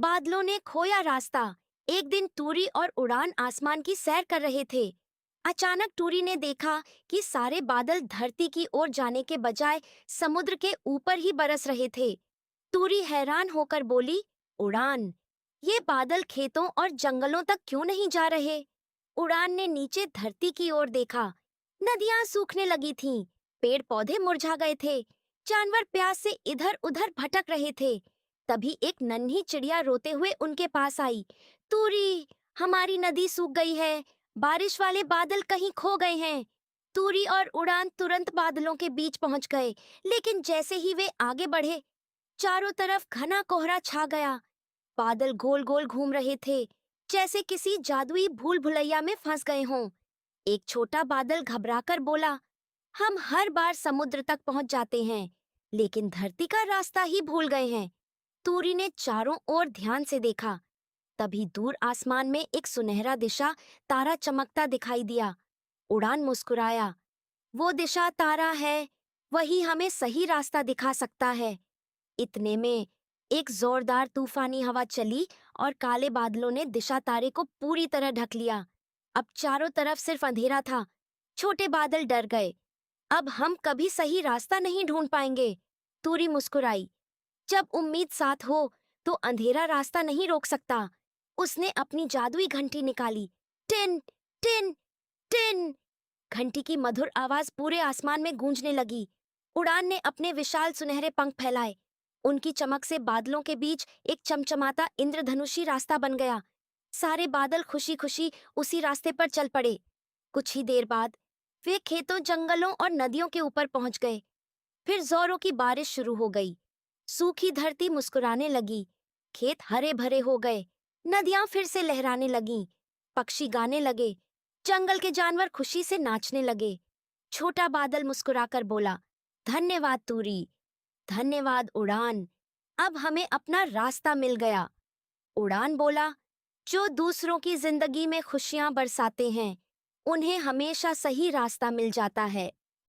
बादलों ने खोया रास्ता। एक दिन टूरी और उड़ान आसमान की सैर कर रहे थे। अचानक टूरी ने देखा कि सारे बादल धरती की ओर जाने के बजाय समुद्र के ऊपर ही बरस रहे थे। टूरी हैरान होकर बोली, उड़ान, ये बादल खेतों और जंगलों तक क्यों नहीं जा रहे? उड़ान ने नीचे धरती की ओर देखा। नदियां सूखने लगी थीं, पेड़ पौधे मुरझा गए थे, जानवर प्यास से इधर उधर भटक रहे थे। तभी एक नन्ही चिड़िया रोते हुए उनके पास आई। तूरी, हमारी नदी सूख गई है, बारिश वाले बादल कहीं खो गए हैं। तूरी और उड़ान तुरंत बादलों के बीच पहुंच गए, लेकिन जैसे ही वे आगे बढ़े, चारों तरफ घना कोहरा छा गया। बादल गोल गोल घूम रहे थे, जैसे किसी जादुई भूल भुलैया में फंस गए हों। एक छोटा बादल घबराकर बोला, हम हर बार समुद्र तक पहुंच जाते हैं, लेकिन धरती का रास्ता ही भूल गए हैं। तूरी ने चारों ओर ध्यान से देखा। तभी दूर आसमान में एक सुनहरा दिशा तारा चमकता दिखाई दिया। उड़ान मुस्कुराया, वो दिशा तारा है, वही हमें सही रास्ता दिखा सकता है। इतने में एक जोरदार तूफानी हवा चली और काले बादलों ने दिशा तारे को पूरी तरह ढक लिया। अब चारों तरफ सिर्फ अंधेरा था। छोटे बादल डर गए। अब हम कभी सही रास्ता नहीं ढूंढ पाएंगे। तूरी मुस्कुराई, जब उम्मीद साथ हो तो अंधेरा रास्ता नहीं रोक सकता। उसने अपनी जादुई घंटी निकाली। टिन टिन टिन, घंटी की मधुर आवाज पूरे आसमान में गूंजने लगी। उड़ान ने अपने विशाल सुनहरे पंख फैलाए। उनकी चमक से बादलों के बीच एक चमचमाता इंद्रधनुषी रास्ता बन गया। सारे बादल खुशी खुशी उसी रास्ते पर चल पड़े। कुछ ही देर बाद वे खेतों, जंगलों और नदियों के ऊपर पहुंच गए। फिर जोरों की बारिश शुरू हो गई। सूखी धरती मुस्कुराने लगी, खेत हरे भरे हो गए, नदियां फिर से लहराने लगीं, पक्षी गाने लगे, जंगल के जानवर खुशी से नाचने लगे। छोटा बादल मुस्कुराकर बोला, धन्यवाद तूरी, धन्यवाद उड़ान, अब हमें अपना रास्ता मिल गया। उड़ान बोला, जो दूसरों की जिंदगी में खुशियां बरसाते हैं, उन्हें हमेशा सही रास्ता मिल जाता है।